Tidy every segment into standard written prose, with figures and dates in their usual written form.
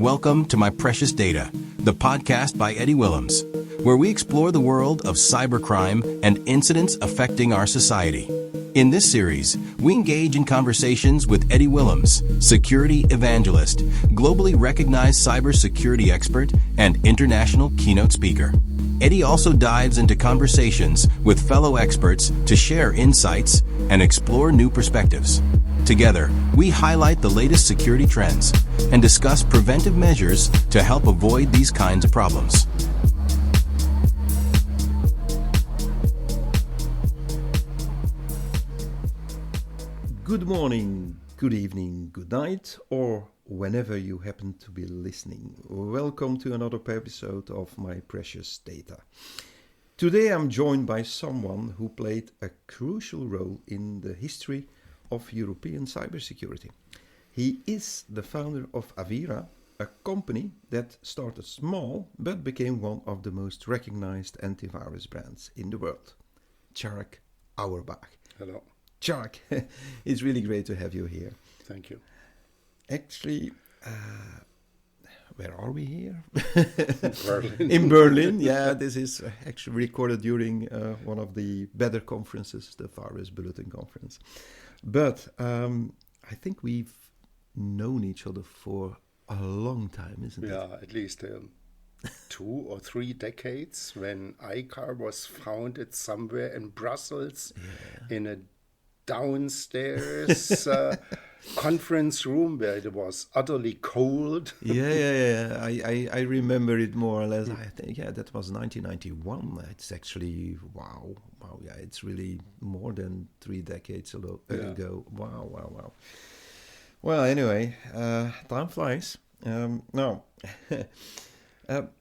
Welcome to My Precious Data, the podcast by Eddy Willems, where we explore the world of cybercrime and incidents affecting our society. In this series, we engage in conversations with Eddy Willems, security evangelist, globally recognized cybersecurity expert, and international keynote speaker. Eddy also dives into conversations with fellow experts to share insights and explore new perspectives. Together, we highlight the latest security trends and discuss preventive measures to help avoid these kinds of problems. Good morning, good evening, good night, or whenever you happen to be listening. Welcome to another episode of My Precious Data. Today I'm joined by someone who played a crucial role in the history of European cybersecurity. He is the founder of Avira, a company that started small but became one of the most recognized antivirus brands in the world. Tjark Auerbach. Hello. Tjark, it's really great to have you here. Thank you. Actually, where are we here? Berlin. In Berlin, yeah. This is actually recorded during one of the better conferences, the Far West Bulletin Conference. But I think we've known each other for a long time, isn't it? Yeah, at least 2 or 3 decades, when iCar was founded somewhere in Brussels in a downstairs conference room where it was utterly cold. I remember it more or less. I think, that was 1991. It's actually, wow. Yeah, it's really more than 3 decades ago. Wow. Well, anyway, time flies. Now,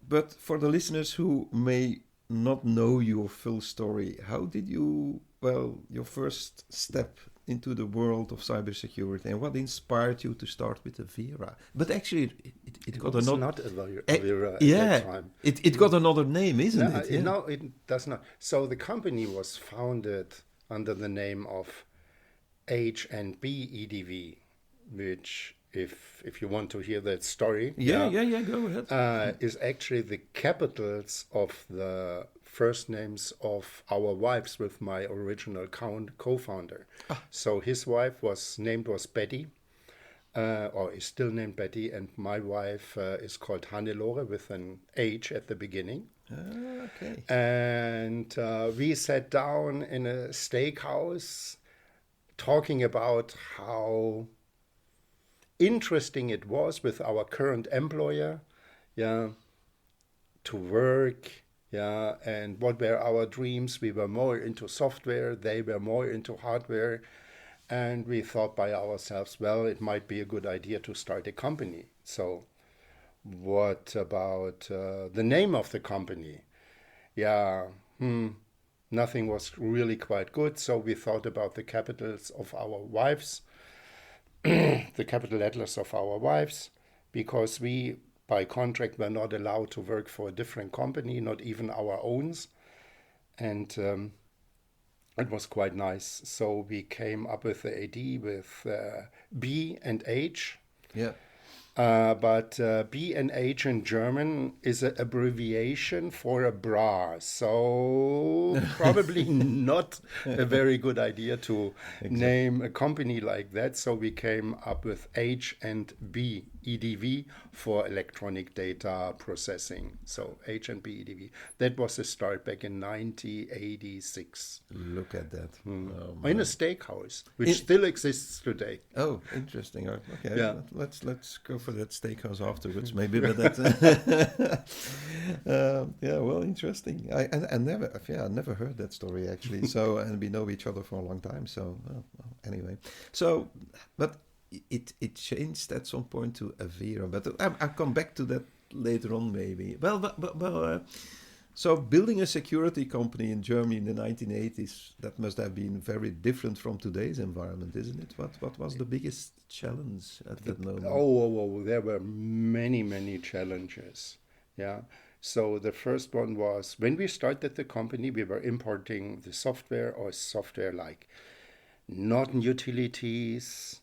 but for the listeners who may not know your full story, how did you, your first step into the world of cybersecurity, and what inspired you to start with Avira? But actually, it got another... not Avira at that time. It got another name, isn't it? Yeah. No, it does not. So the company was founded under the name of H&B EDV, which, if you want to hear that story, go ahead. is actually the capitals of the first names of our wives with my original co-founder. So his wife was Betty, or is still named Betty, and my wife is called Hannelore with an H at the beginning. Okay. And we sat down in a steakhouse talking about how interesting it was with our current employer, to work, and what were our dreams. We were more into software, they were more into hardware, and we thought by ourselves, it might be a good idea to start a company. So what about the name of the company? Nothing was really quite good, so we thought about the capitals of our wives, the capital letters of our wives, because we, by contract, were not allowed to work for a different company, not even our own. And it was quite nice. So we came up with the idea with B and H. Yeah. But B and H in German is an abbreviation for a bra. So probably not a very good idea to name a company like that. So we came up with H and B EDV for electronic data processing. So H and B EDV. That was the start back in 1986. Look at that. In a steakhouse, which still exists today. Oh, interesting. Okay. Yeah. Let's go for that steakhouse afterwards, maybe. But that. Interesting. I never heard that story actually. So, and we know each other for a long time. So anyway, but it changed at some point to Avira. But I'll come back to that later on, maybe. So building a security company in Germany in the 1980s, that must have been very different from today's environment, isn't it? What was the biggest challenge at that moment? There were many challenges. Yeah. So the first one was, when we started the company, we were importing the software or software like not utilities,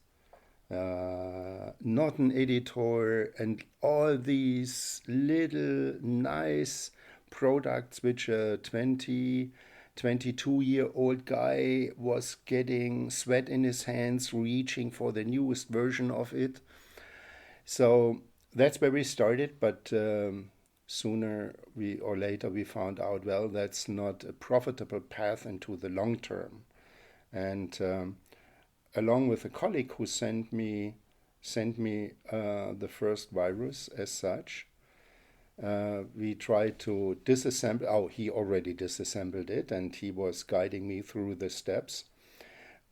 not an editor, and all these little nice products which a 22-year-old guy was getting sweat in his hands, reaching for the newest version of it. So that's where we started, but sooner or later we found out, well, that's not a profitable path into the long term. And along with a colleague who sent me the first virus as such, we tried to disassemble. Oh, he already disassembled it, and he was guiding me through the steps.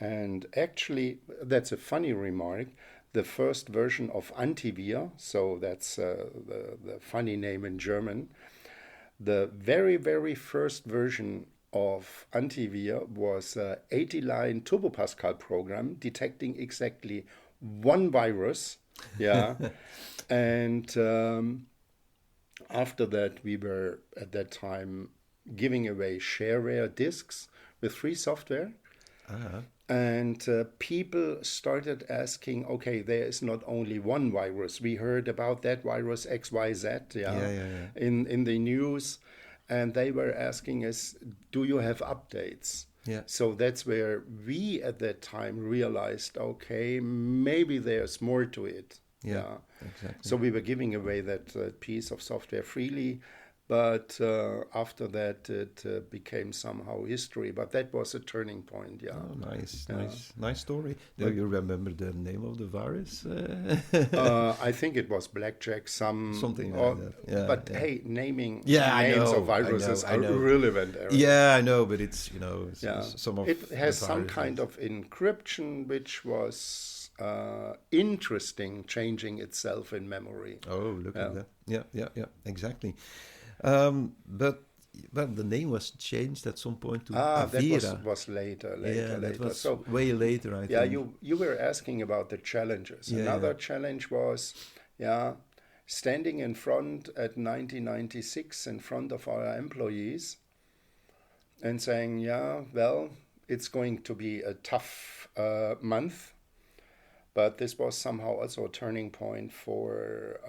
And actually, that's a funny remark. The first version of Antivir, so that's the funny name in German, the very, very first version of Antivir was an 80-line Turbo Pascal program detecting exactly one virus. Yeah. And after that, we were at that time giving away shareware disks with free software. Uh-huh. And people started asking, okay, there is not only one virus. We heard about that virus XYZ in the news. And they were asking us, do you have updates? Yeah. So that's where we at that time realized, okay, maybe there's more to it. Yeah, exactly. So we were giving away that piece of software freely. But after that, it became somehow history. But that was a turning point, yeah. Oh, nice story. Do you remember the name of the virus? I think it was Blackjack, something like that. Yeah, but hey, naming names of viruses are irrelevant. Yeah, I know, but it's some of it has some kind of encryption, which was interesting, changing itself in memory. Oh, look at that! Yeah, exactly. But the name was changed at some point to Avira. That was later. That was so way later, I think. Yeah, you were asking about the challenges. Another challenge was, standing in front at 1996 in front of our employees and saying, well, it's going to be a tough month, but this was somehow also a turning point for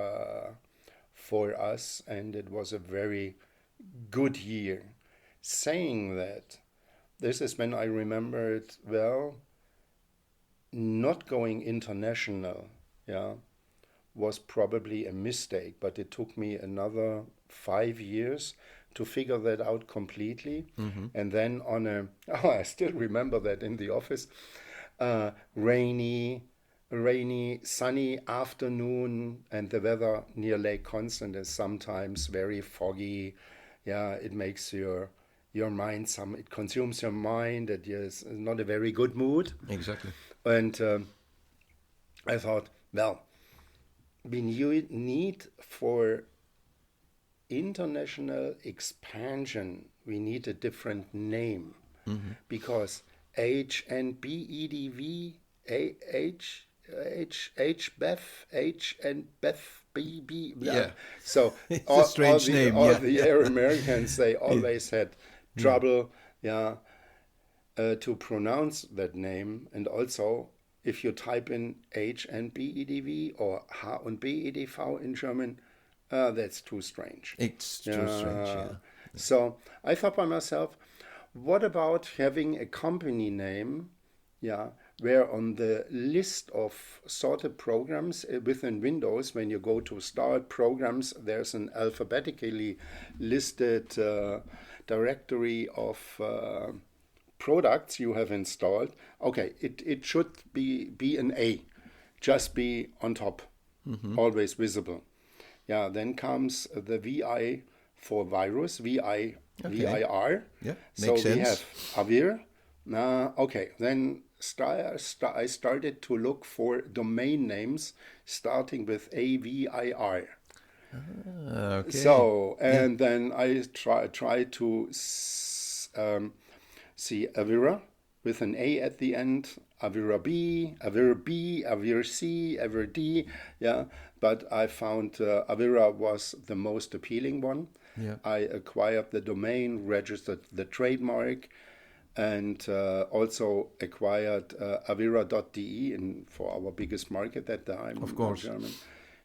us, and it was a very good year. Saying that, this is when I remembered, well, not going international, was probably a mistake, but it took me another 5 years to figure that out completely. Mm-hmm. And then I still remember that in the office, rainy, sunny afternoon, and the weather near Lake Constant is sometimes very foggy. Yeah, it makes your mind it consumes your mind. It is not a very good mood. Exactly. And I thought, well, we need for international expansion, we need a different name, because HNBEDV, HBEF, HNBEF, yeah. So it's a strange name. All the Air Americans, they always had trouble, to pronounce that name. And also, if you type in HNBEDV or H&BEDV in German, that's too strange. It's too strange, yeah. So I thought by myself, what about having a company name, where on the list of sorted programs within Windows, when you go to Start Programs, there's an alphabetically listed directory of products you have installed. Okay, it should be an A, just be on top, always visible. Yeah, then comes the VI for virus, VIR. Yeah, so makes sense. We have Avira. Okay, then I started to look for domain names starting with AVIR. Okay. So, and then I try to see Avira with an A at the end, Avira B, Avira C, Avira D. Yeah, but I found Avira was the most appealing one. Yeah. I acquired the domain, registered the trademark, and also acquired Avira.de for our biggest market at the time, Of course. German.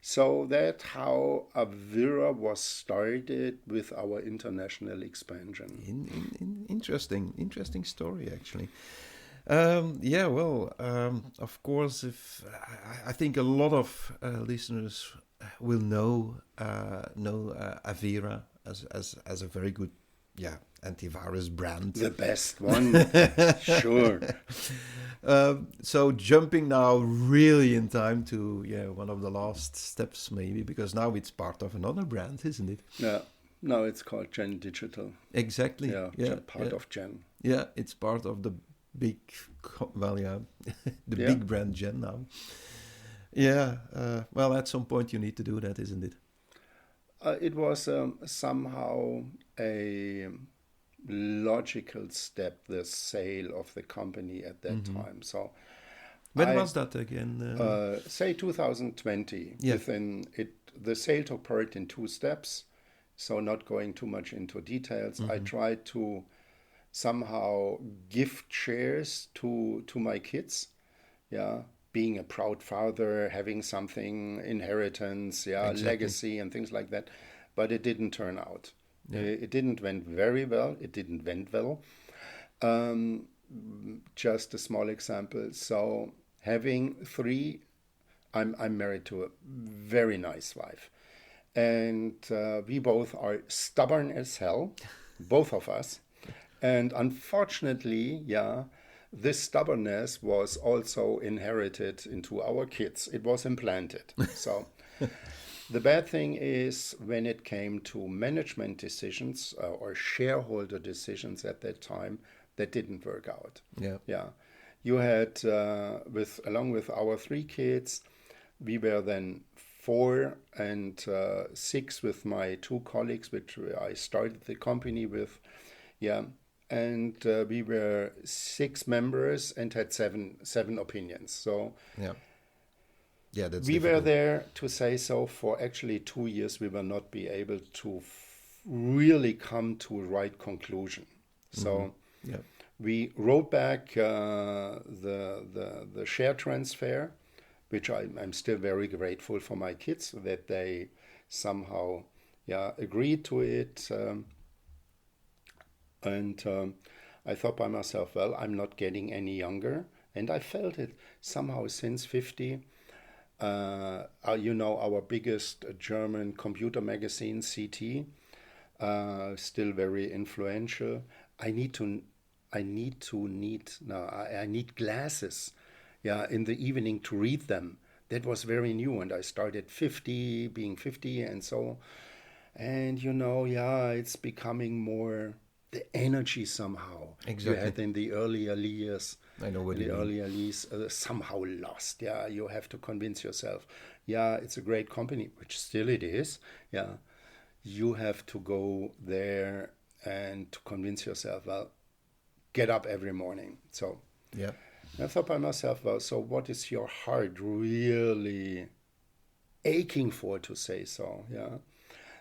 So that's how Avira was started with our international expansion. Interesting story, actually. Of course, if I think a lot of listeners will know Avira as a very good antivirus brand. The best one, sure. So jumping now really in time to one of the last steps maybe, because now it's part of another brand, isn't it? Yeah, now it's called Gen Digital. Exactly. Part of Gen. Yeah, it's part of the big, big brand Gen now. Yeah, well, at some point you need to do that, isn't it? It was somehow a logical step, the sale of the company at that time. So, when was that again? Say 2020. Yeah. Within it, the sale took part in 2 steps. So, not going too much into details, I tried to somehow gift shares to my kids. Yeah. Being a proud father, having something, inheritance, Exactly. legacy and things like that. But it didn't turn out. Yeah. It didn't went very well. It didn't went well. Just a small example. So having 3, I'm married to a very nice wife. And we both are stubborn as hell, both of us. And unfortunately, this stubbornness was also inherited into our kids. It was implanted. So the bad thing is when it came to management decisions or shareholder decisions at that time, that didn't work out. Yeah. You had, along with our 3 kids, we were then 4 and 6 with my 2 colleagues, which I started the company with. And we were 6 members and had seven opinions. So that's we difficult. were there to say so for actually 2 years. We will not be able to really come to a right conclusion. So we wrote back the share transfer, which I'm still very grateful for my kids that they somehow agreed to it. And I thought by myself, well, I'm not getting any younger. And I felt it somehow since 50. Our biggest German computer magazine, CT, still very influential. I need glasses, in the evening to read them. That was very new. And I started being 50 and so. And, it's becoming more the energy somehow Exactly. you had in the earlier years. I know what in you the mean. earlier years somehow lost. You have to convince yourself. It's a great company, which still it is. You have to go there and to convince yourself. Well, get up every morning. So I thought by myself, well, so what is your heart really aching for, to say so?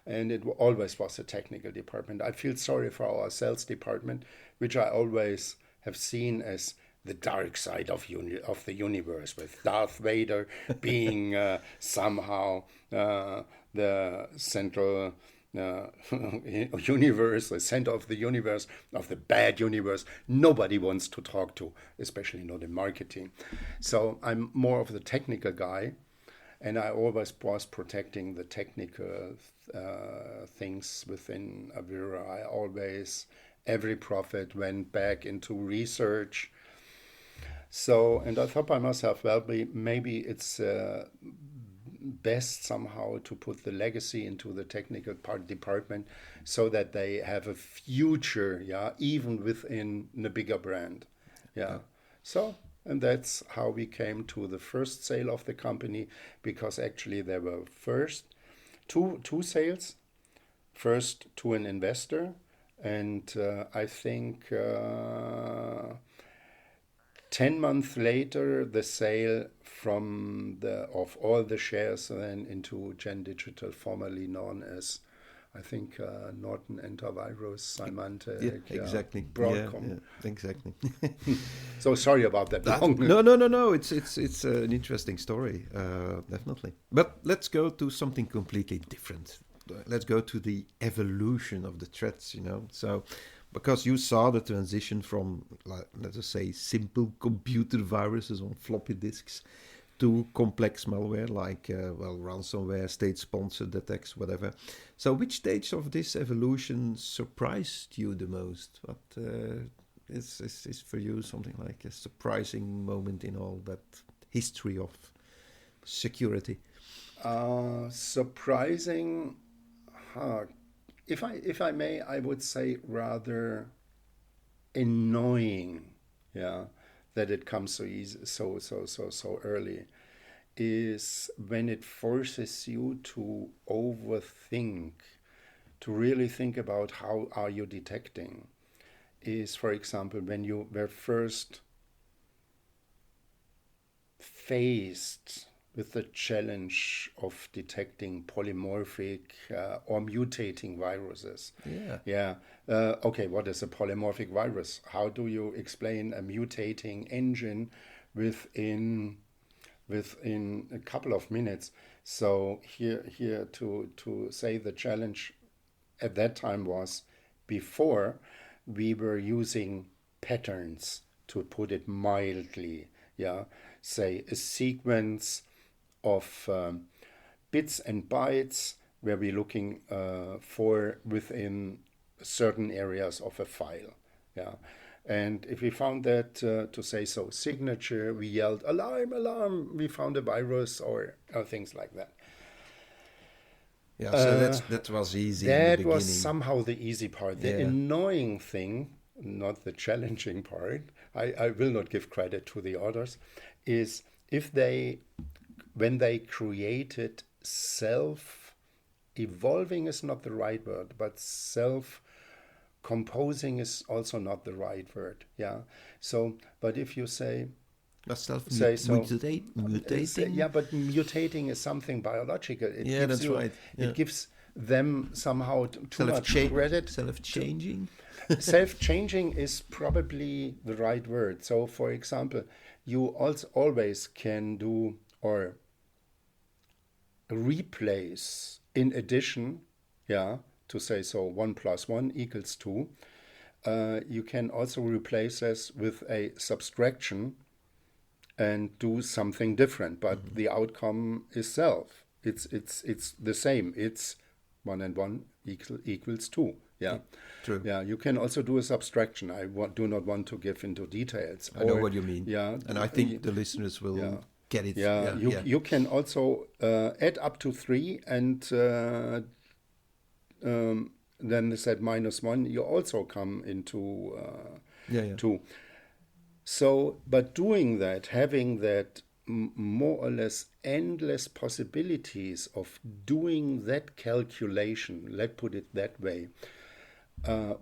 And it always was the technical department. I feel sorry for our sales department, which I always have seen as the dark side of the universe, with Darth Vader being somehow the central universe, the center of the universe, of the bad universe. Nobody wants to talk to, especially not in marketing. So I'm more of the technical guy. And I always was protecting the technical things within Avira. Every profit went back into research. So, and I thought by myself, well, maybe it's best somehow to put the legacy into the technical department so that they have a future, even within the bigger brand. So, and that's how we came to the first sale of the company, because actually there were first two sales. First to an investor, and I think 10 months later, the sale of all the shares then into Gen Digital, formerly known as I think Norton Antivirus, Symantec, Yeah, exactly. Broadcom. Yeah, exactly. So sorry about that long. No. It's an interesting story, definitely. But let's go to something completely different. Let's go to the evolution of the threats. So because you saw the transition from, let us say, simple computer viruses on floppy disks to complex malware like ransomware, state-sponsored attacks, whatever. So, which stage of this evolution surprised you the most? What is for you something like a surprising moment in all that history of security? Surprising. If I may, I would say rather annoying. Yeah, that it comes so easy, so early, is when it forces you to overthink, to really think about how are you detecting. Is, for example, when you were first faced with the challenge of detecting polymorphic or mutating viruses. Yeah. Yeah. Okay, what is a polymorphic virus? How do you explain a mutating engine within a couple of minutes? So here to say the challenge at that time was, before we were using patterns, to put it mildly. Yeah, say a sequence of bits and bytes where we're looking for within certain areas of a file. Yeah. And if we found that, to say so, signature, we yelled, alarm, alarm, we found a virus, or things like that. Yeah, so that was easy in the That beginning. was somehow the easy part. The annoying thing, not the challenging part, I will not give credit to the others, is when they created self-evolving is not the right word, but self-composing is also not the right word. Yeah. So, but if you say Mutating? yeah, but mutating is something biological. That's right. Yeah. It gives them somehow too much credit. Self-changing? Self-changing is probably the right word. So, for example, you also always can do or replace in addition, to say so 1 + 1 = 2. You can also replace this with a subtraction and do something different, but the outcome is self. It's the same. It's 1 and 1 = 2. Yeah, true. Yeah, you can also do a subtraction. I do not want to give into details. I know what you mean. Yeah, and I think the listeners will get it. Yeah, you can also add up to 3 and then they said -1. You also come into 2. So, but doing that, having that more or less endless possibilities of doing that calculation, let's put it that way,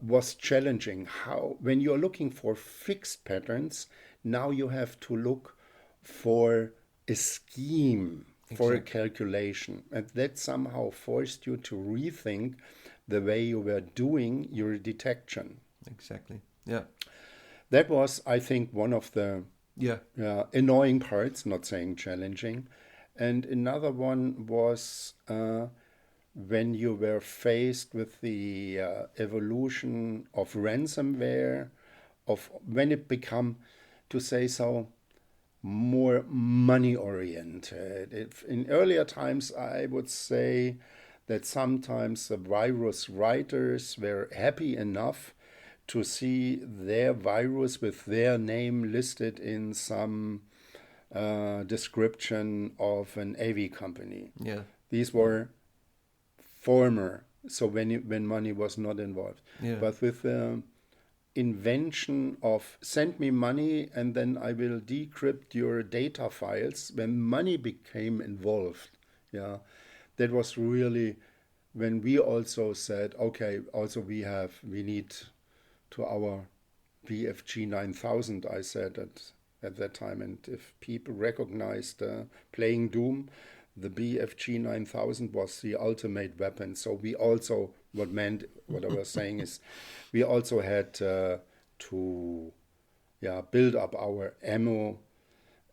was challenging. How, when you're looking for fixed patterns, now you have to look for a scheme, for a calculation. And that somehow forced you to rethink the way you were doing your detection. Exactly. Yeah. That was, I think, one of the annoying parts, not saying challenging. And another one was when you were faced with the evolution of ransomware, of when it become, to say so, more money-oriented. In earlier times, I would say that sometimes the virus writers were happy enough to see their virus with their name listed in some description of an AV company. Yeah. These were former, so when money was not involved. Yeah. But with the invention of send me money and then I will decrypt your data files, when money became involved, that was really when we also said, okay, also we need to our BFG 9000, I said at that time, and if people recognized playing Doom, the BFG 9000 was the ultimate weapon. So we also, what I was saying is, we also had to build up our ammo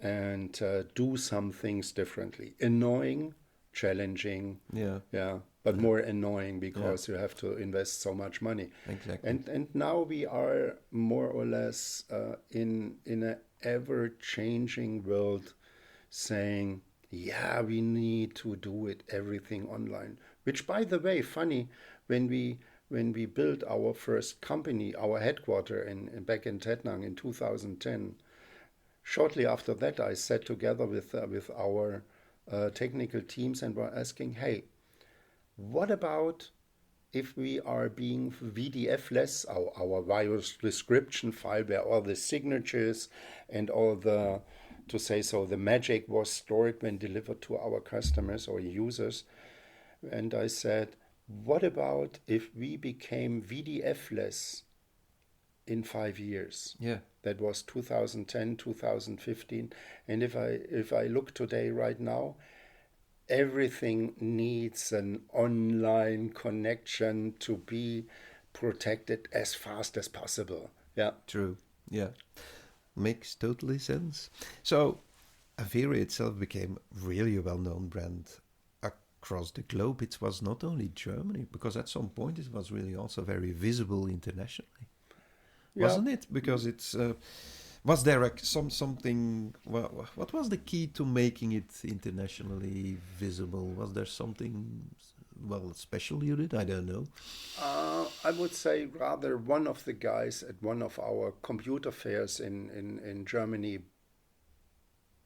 and do some things differently. Annoying, challenging, but more annoying because you have to invest so much money. Exactly. And now we are more or less in an ever-changing world, saying, we need to do it everything online. Which, by the way, funny, when we built our first company, our headquarter back in Tettnang in 2010, shortly after that, I sat together with our technical teams and were asking, hey, what about if we are being VDF-less, our virus description file where all the signatures and all the, to say so, the magic was stored when delivered to our customers or users. And I said, what about if we became VDF-less in 5 years? Yeah. That was 2010, 2015. And if I look today right now, everything needs an online connection to be protected as fast as possible. Yeah. True. Yeah. Makes totally sense. So Avira itself became really a well-known brand across the globe. It was not only Germany, because at some point it was really also very visible internationally. Wasn't it? Because it's was there something? What was the key to making it internationally visible? Was there something special you did? I don't know. I would say rather one of the guys at one of our computer fairs in Germany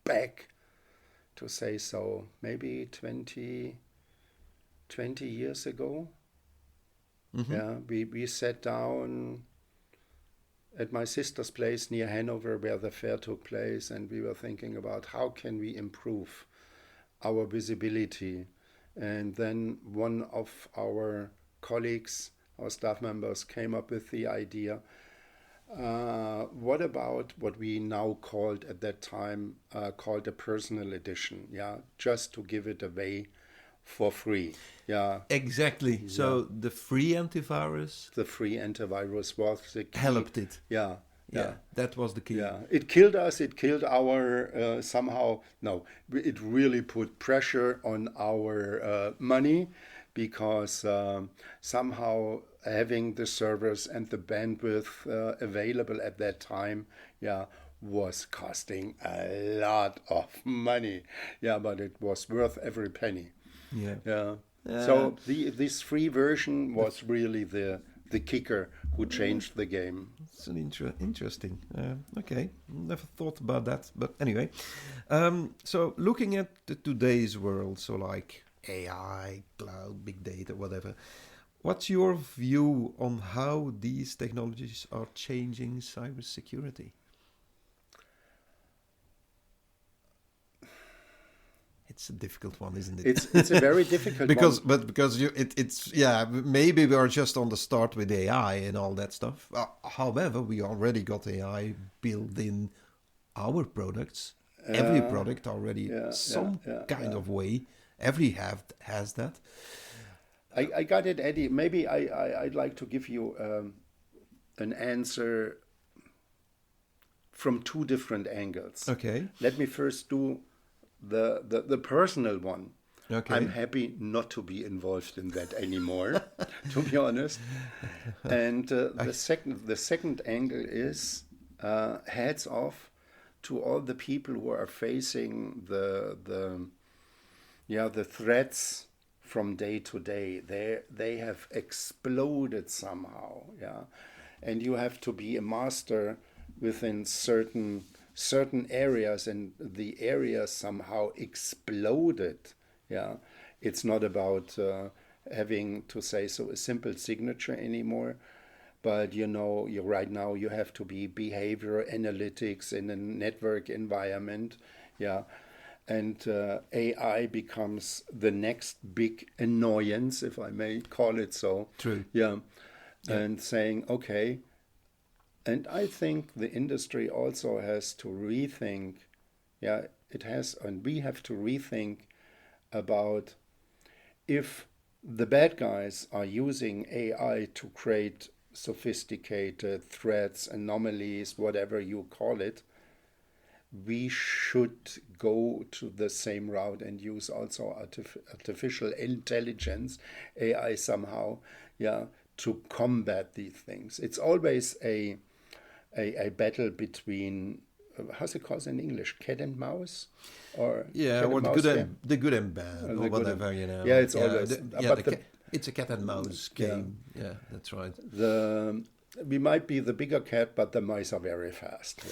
back, to say so, maybe 20 years ago. Mm-hmm. Yeah, we sat down at my sister's place near Hanover where the fair took place, and we were thinking about how can we improve our visibility. And then one of our colleagues, our staff members, came up with the idea, what about what we now called at that time, called a personal edition, just to give it away for free. Yeah. Exactly. So the free antivirus. The free antivirus was the key. Helped it. Yeah. That was the key. Yeah. It killed us. It killed our somehow. No, it really put pressure on our money, because somehow having the servers and the bandwidth available at that time, was costing a lot of money. Yeah, but it was worth every penny. Yeah. So this free version was really the kicker who changed the game. It's an interesting. Okay, never thought about that, but anyway. So looking at today's world, so like AI, cloud, big data, whatever. What's your view on how these technologies are changing cybersecurity? It's a difficult one, isn't it? It's a very difficult one. Because it's maybe we are just on the start with AI and all that stuff. However, we already got AI built in our products. Every product already some kind of way. Every has that. I got it, Eddie. Maybe I'd like to give you an answer from two different angles. Okay. Let me first do the personal one. Okay. I'm happy not to be involved in that anymore, to be honest. And the second angle is hats off to all the people who are facing the threats from day to day. They have exploded somehow. Yeah, and you have to be a master within certain areas, and the areas somehow exploded. Yeah, it's not about having, to say so, a simple signature anymore, but right now you have to be behavior analytics in a network environment. Yeah, and AI becomes the next big annoyance, if I may call it so. True. Yeah. And saying, okay. And I think the industry also has to rethink, and we have to rethink about if the bad guys are using AI to create sophisticated threats, anomalies, whatever you call it, we should go to the same route and use also artificial intelligence, AI somehow, yeah, to combat these things. It's always a battle between, how's it called in English, cat and mouse, or Yeah, cat or and mouse game? the good and bad, The or good and- whatever, you know. Yeah, it's always. It's a cat and mouse game. Yeah, that's right. We might be the bigger cat, but the mice are very fast.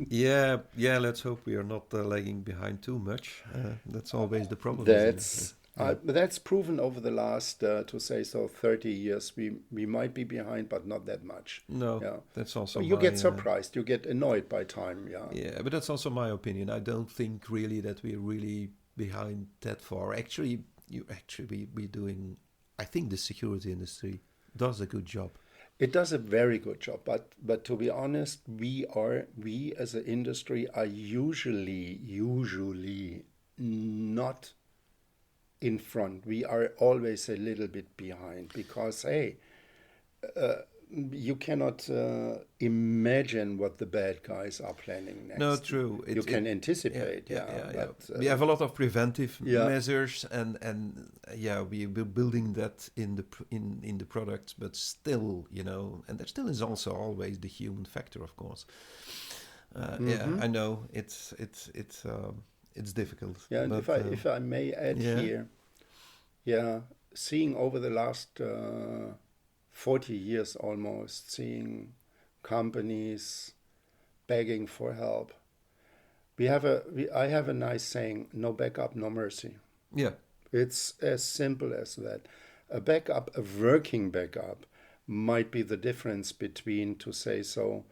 Yeah. Yeah. Let's hope we are not lagging behind too much. That's always the problem. Isn't it? That's proven over the last, to say so, 30 years. We might be behind, but not that much. No, Yeah. that's also So you my, get surprised. You get annoyed by time. Yeah. Yeah, but that's also my opinion. I don't think really that we're really behind that far. Actually, we doing. I think the security industry does a good job. It does a very good job, but to be honest, we as an industry are usually not in front. We are always a little bit behind because hey, you cannot imagine what the bad guys are planning next. No, true. You can anticipate, But, but we have a lot of preventive yeah. measures, and we're building that in the products, but still, and there still is also always the human factor, of course. Yeah, I know it's difficult. Yeah, and but, if I may add here, seeing over the last 40 years almost, seeing companies begging for help. I have a nice saying: no backup, no mercy. Yeah. It's as simple as that. A working backup, might be the difference between, to say so,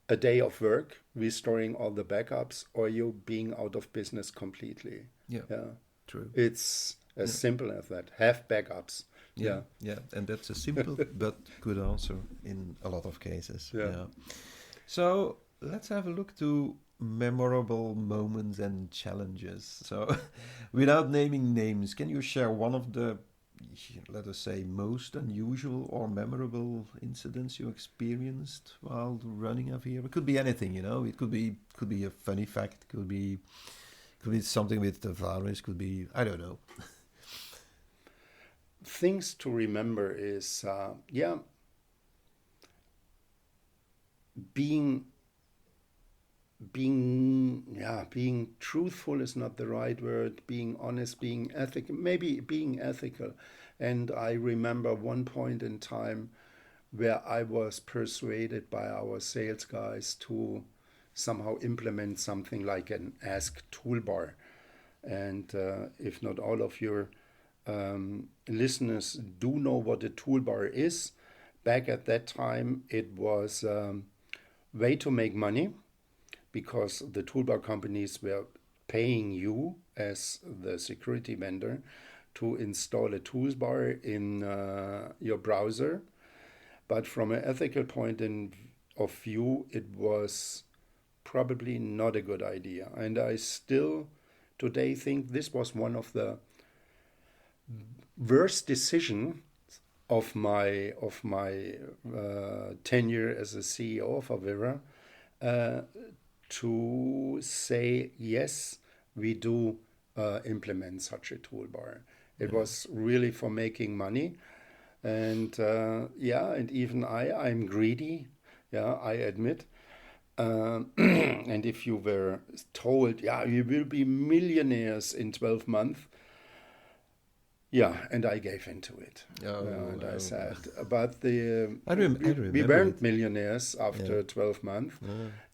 a day of work, restoring all the backups, or you being out of business completely. Yeah. True. It's as simple as that. Have backups. Yeah, and that's a simple but good answer in a lot of cases. Yeah. So let's have a look to memorable moments and challenges. So, without naming names, can you share one of the, let us say, most unusual or memorable incidents you experienced while running Avira? It could be anything, It could be a funny fact. Could be something with the virus. Could be, I don't know. Things to remember is, being truthful is not the right word. Being honest, being ethical, maybe being ethical. And I remember one point in time where I was persuaded by our sales guys to somehow implement something like an Ask toolbar. And if not all of your listeners do know what a toolbar is, back at that time it was a way to make money, because the toolbar companies were paying you as the security vendor to install a toolbar in your browser. But from an ethical point of view, it was probably not a good idea. And I still today think this was one of the worst decisions of my tenure as a CEO of Avira, to say yes, we do implement such a toolbar. It was really for making money, and and even I'm greedy. Yeah, I admit. And if you were told, you will be millionaires in 12 months. Yeah, and I gave into it. I said, but we weren't millionaires after 12 months.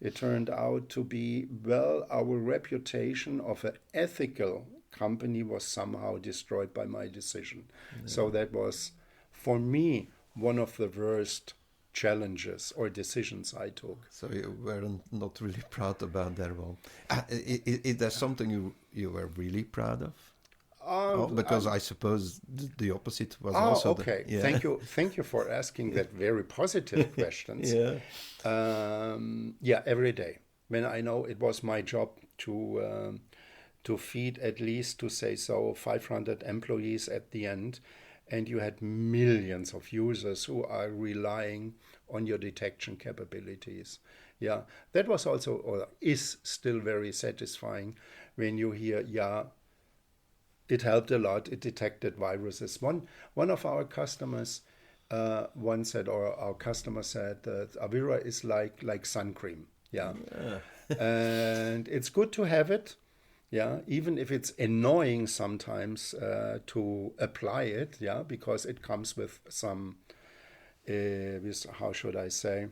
It turned out to be, our reputation of an ethical company was somehow destroyed by my decision. So that was, for me, one of the worst challenges or decisions I took. So you were not really proud about that one. Is there something you were really proud of? Because I suppose the opposite was also. Okay. Thank you for asking that very positive questions. Every day when I know it was my job to feed at least, to say so, 500 employees at the end, and you had millions of users who are relying on your detection capabilities. Yeah, that was also, or is still very satisfying when you hear, yeah, it helped a lot, it detected viruses. One of our customers once said, or our customer said, that Avira is like sun cream. Yeah. And it's good to have it. Yeah, even if it's annoying sometimes to apply it, yeah, because it comes with some, how should I say,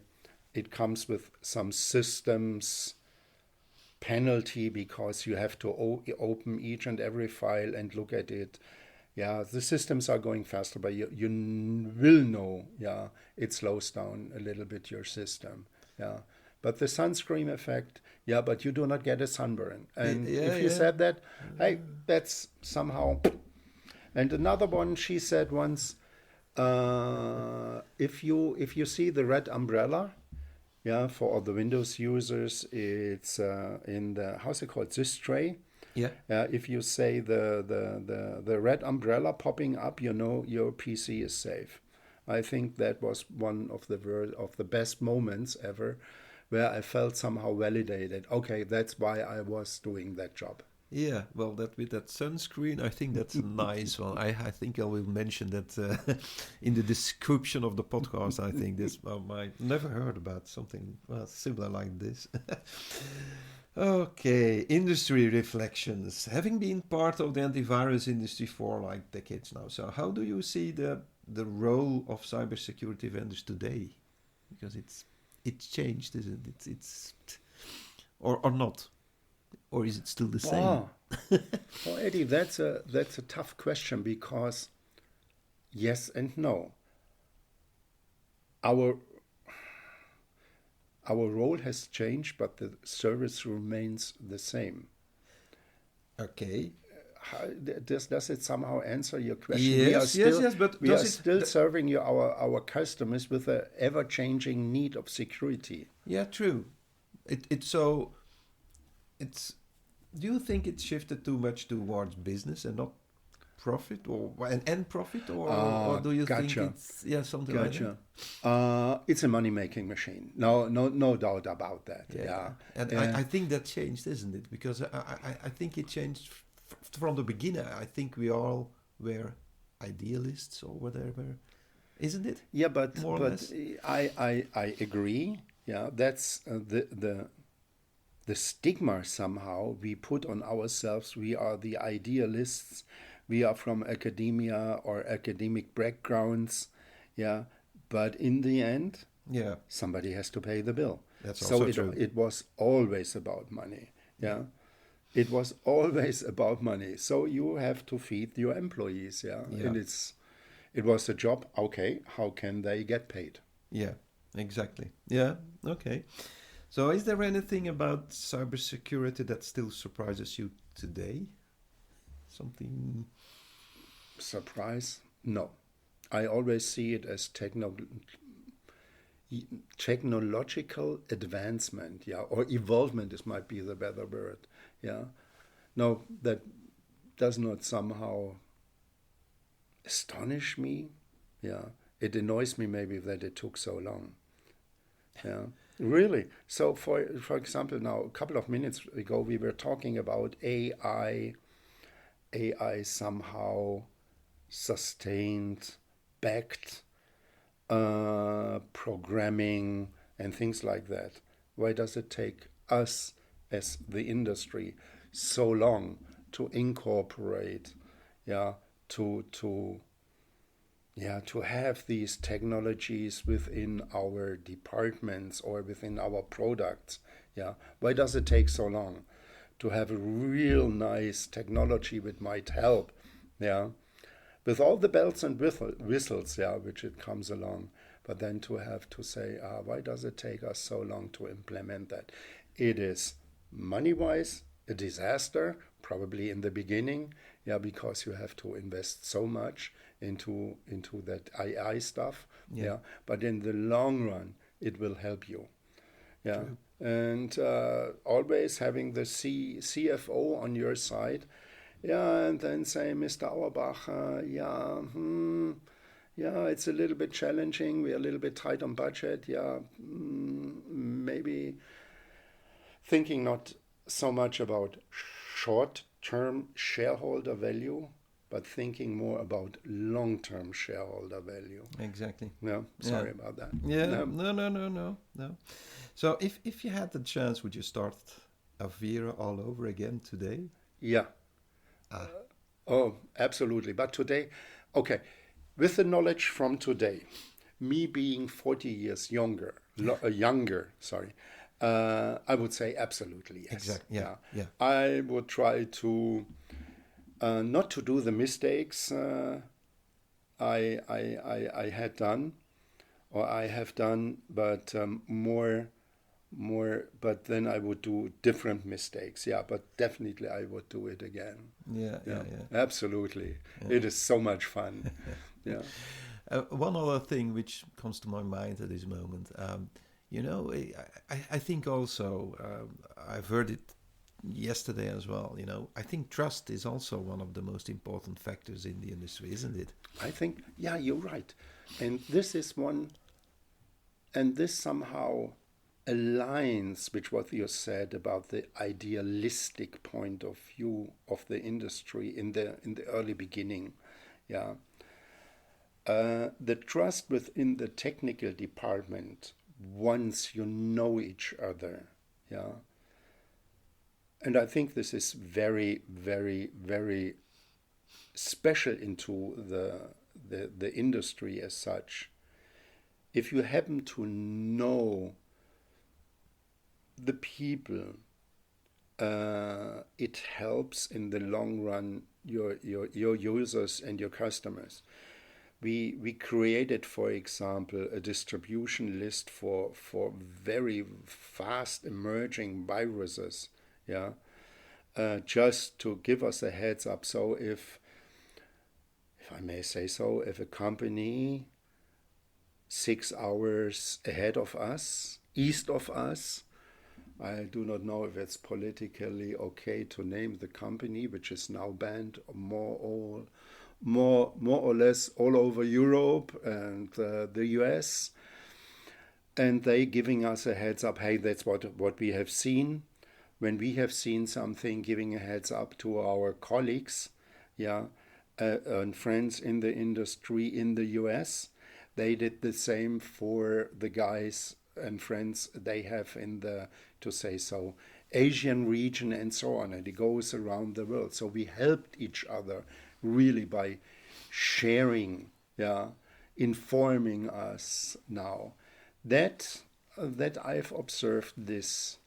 it comes with some systems penalty because you have to open each and every file and look at it. Yeah, the systems are going faster, but you will know, yeah, it slows down a little bit your system. Yeah. But the sunscreen effect, yeah, but you do not get a sunburn. And if you said that, hey, that's somehow. And another one, she said once, if you see the red umbrella, yeah, for all the Windows users, it's in the, how's it called, this tray. Yeah. If you say the red umbrella popping up, you know your PC is safe. I think that was one of the best moments ever, where I felt somehow validated. Okay, that's why I was doing that job. Yeah, well, that with that sunscreen, I think that's a nice one. I think I will mention that in the description of the podcast. I think this I might never heard about something similar like this. Okay, industry reflections. Having been part of the antivirus industry for like decades now, so how do you see the role of cybersecurity vendors today? Because it's changed, isn't it? It's or not, or is it still the same? Oh, well, Eddie, that's a tough question because yes and no. Our role has changed, but the service remains the same. Okay. Does it somehow answer your question? Yes, but we are still serving our customers with an ever-changing need of security. Yeah, true. Do you think it shifted too much towards business and not profit or profit, or do you think it's something like that? It's a money-making machine. No doubt about that. Yeah. And I think that changed, isn't it? Because I think it changed from the beginning. I think we all were idealists or whatever, isn't it? Yeah, but more or less. I agree. Yeah, that's the stigma somehow we put on ourselves. We are the idealists. We are from academia or academic backgrounds. Yeah, but in the end, yeah, somebody has to pay the bill. That's also true. It was always about money. Yeah, it was always about money. So you have to feed your employees. Yeah, and it was a job. Okay, how can they get paid? Yeah, exactly. Yeah, okay. So is there anything about cybersecurity that still surprises you today? Something? Surprise? No. I always see it as technological advancement, yeah, or evolvement, this might be the better word, yeah. No, that does not somehow astonish me, yeah. It annoys me maybe that it took so long, yeah. Really. So for example, now a couple of minutes ago we were talking about AI somehow sustained, backed programming and things like that. Why does it take us as the industry so long to incorporate, to have these technologies within our departments or within our products? Yeah, why does it take so long to have a real nice technology which might help? Yeah, with all the bells and whistles, yeah, which it comes along, but then to have to say, why does it take us so long to implement that? It is money-wise a disaster, probably in the beginning, yeah, because you have to invest so much into that AI stuff, yeah. But in the long run, it will help you, yeah. True. and always having the CFO on your side. Yeah, and then say, Mr. Auerbach, yeah, it's a little bit challenging. We're a little bit tight on budget. Yeah, maybe thinking not so much about short-term shareholder value, but thinking more about long-term shareholder value. Exactly. No, sorry about that. Yeah, no. So if you had the chance, would you start Avira all over again today? Yeah. Oh, absolutely. But today, okay, with the knowledge from today, me being 40 years younger, sorry, I would say absolutely yes. Exactly. Yeah. I would try to not to do the mistakes I had done or I have done, but more. But then I would do different mistakes. Yeah, but definitely I would do it again. Yeah. Absolutely. Yeah. It is so much fun. Yeah. One other thing which comes to my mind at this moment, I think also, I've heard it yesterday as well, I think trust is also one of the most important factors in the industry, isn't it? I think, yeah, you're right. And this is one, and this somehow aligns with what you said about the idealistic point of view of the industry in the early beginning. Yeah. The trust within the technical department once you know each other. Yeah. And I think this is very, very, very special into the industry as such. If you happen to know the people, it helps in the long run your users and your customers. We created, for example, a distribution list for very fast emerging viruses, yeah, just to give us a heads up. So if I may say so, if a company 6 hours ahead of us, east of us, I do not know if it's politically okay to name the company, which is now banned more or less all over Europe and the US, and they giving us a heads up. Hey, that's what we have seen. When we have seen something, giving a heads up to our colleagues, yeah, and friends in the industry in the US. They did the same for the guys and friends they have in the, to say so, Asian region and so on, and it goes around the world. So we helped each other really by sharing, yeah, informing us now. That I've observed this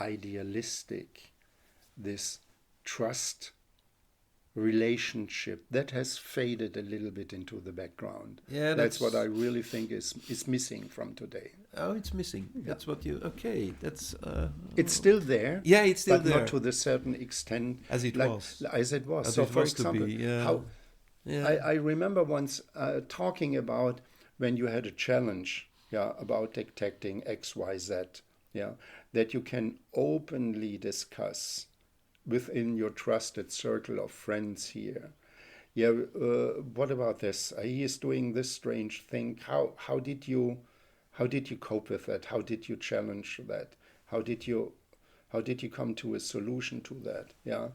idealistic, this trust relationship that has faded a little bit into the background. Yeah, that's what I really think is missing from today. Oh, it's missing. Yeah. That's what you. Okay, that's. It's still there. Yeah, it's still but there, not to the certain extent as it was. As it was. As so, it for was example, to be, yeah. how yeah. I remember once talking about when you had a challenge, yeah, about detecting X, Y, Z, yeah, that you can openly discuss within your trusted circle of friends here. Yeah, what about this? He is doing this strange thing. How did you cope with that? How did you challenge that? How did you come to a solution to that? Yeah,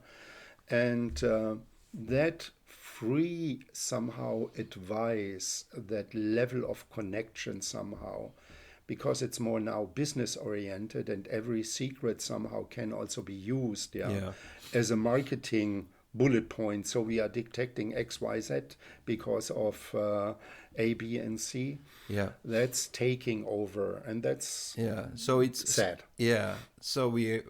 and that free somehow advice, that level of connection somehow, because it's more now business oriented and every secret somehow can also be used, yeah. As a marketing bullet point. So we are detecting X, Y, Z because of A, B, and C. Yeah, that's taking over, and that's So it's sad. Yeah, so we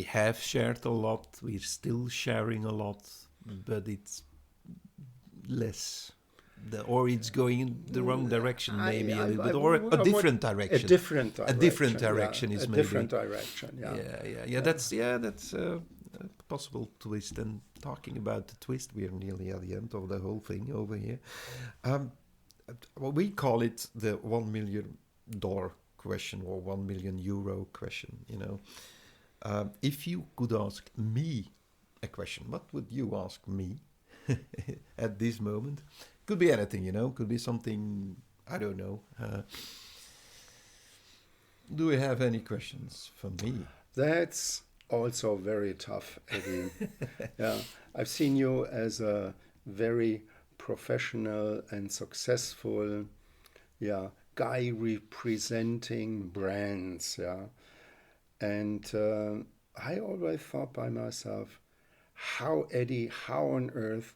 have shared a lot. We're still sharing a lot, but it's less. Or it's going in the wrong direction, maybe a little bit, or a different direction. A different direction is a maybe different direction. Yeah. That's a possible twist. And talking about the twist, we are nearly at the end of the whole thing over here. Well, we call it the $1 million question or €1 million question, you know. If you could ask me a question, what would you ask me at this moment? Could be anything, you know, could be something, I don't know. Do you have any questions for me? That's also very tough, Eddy. Yeah, I've seen you as a very professional and successful, guy representing brands, And I always thought by myself, how, Eddy, how on earth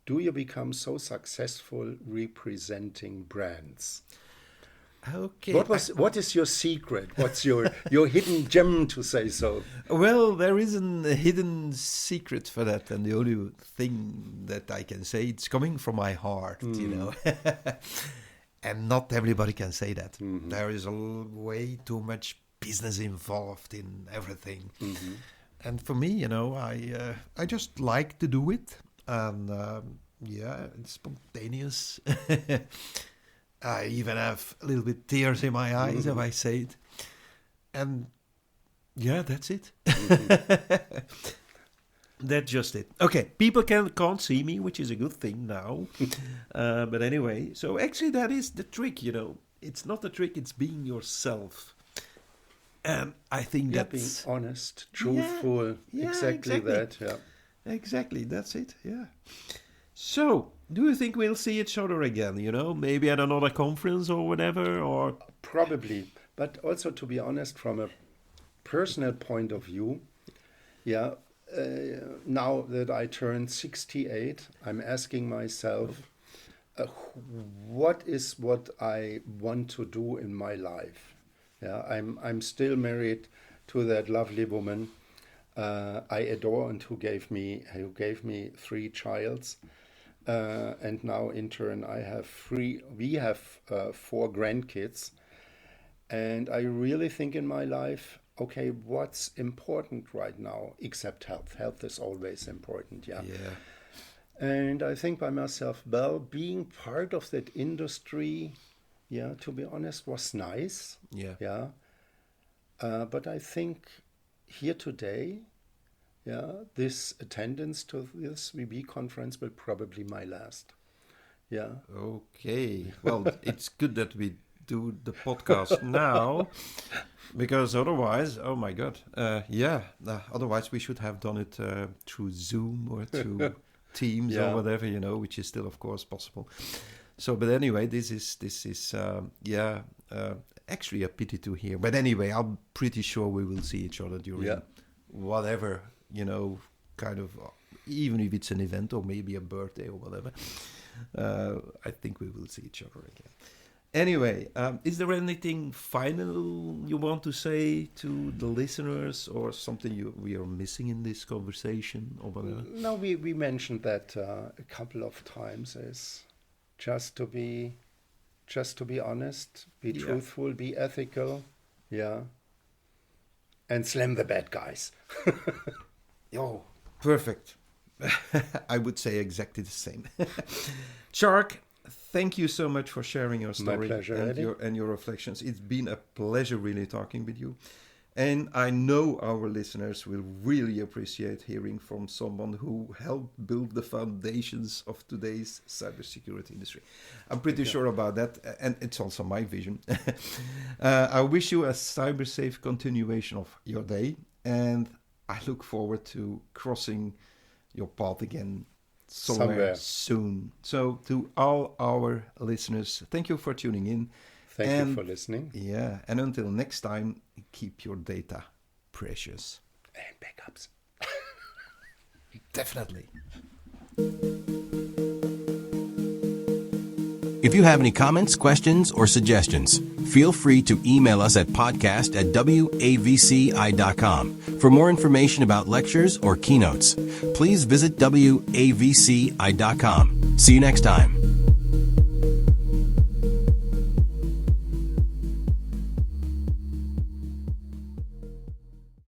do you become so successful representing brands? Okay. What is your secret? What's your hidden gem, to say so? Well, there isn't a hidden secret for that, and the only thing that I can say, it's coming from my heart, you know. And not everybody can say that. Mm-hmm. There is way too much business involved in everything. Mm-hmm. And for me, you know, I just like to do it, and it's spontaneous. I even have a little bit tears in my eyes if I say it. And that's it. Mm-hmm. That's just it. Okay, people can't see me, which is a good thing now. But anyway, so actually that is the trick, you know. It's not the trick, it's being yourself. And I think that's... being honest, truthful, exactly that, Exactly, that's it, So, do you think we'll see each other again, you know? Maybe at another conference or whatever, or... Probably, but also, to be honest, from a personal point of view, now that I turned 68, I'm asking myself, what I want to do in my life? I'm still married to that lovely woman I adore, and who gave me 3 childs, and now in turn we have 4 grandkids, and I really think in my life, okay, what's important right now except health? Health is always important, And I think by myself, well, being part of that industry, to be honest, was nice. But I think here today, this attendance to this VB conference will probably be my last. Okay. Well, it's good that we do the podcast now, because otherwise, oh my God, otherwise we should have done it through Zoom or through Teams or whatever, you know, which is still, of course, possible. So, but anyway, this is actually a pity to hear. But anyway, I'm pretty sure we will see each other during whatever, you know, kind of, even if it's an event or maybe a birthday or whatever. I think we will see each other again. Anyway, is there anything final you want to say to the listeners, or something we are missing in this conversation or whatever? No, we mentioned that a couple of times, is just to be honest, be truthful, be ethical, and slam the bad guys. Oh, perfect. I would say exactly the same. Tjark, thank you so much for sharing your story. My pleasure, and your reflections. It's been a pleasure really talking with you. And I know our listeners will really appreciate hearing from someone who helped build the foundations of today's cybersecurity industry. I'm pretty sure about that, and it's also my vision. I wish you a cyber-safe continuation of your day, and I look forward to crossing your path again somewhere soon. So to all our listeners, thank you for tuning in. Thank you for listening. Yeah, and until next time, keep your data precious. And backups. Definitely. If you have any comments, questions, or suggestions, feel free to email us at podcast@wavci.com. For more information about lectures or keynotes, please visit wavci.com. See you next time.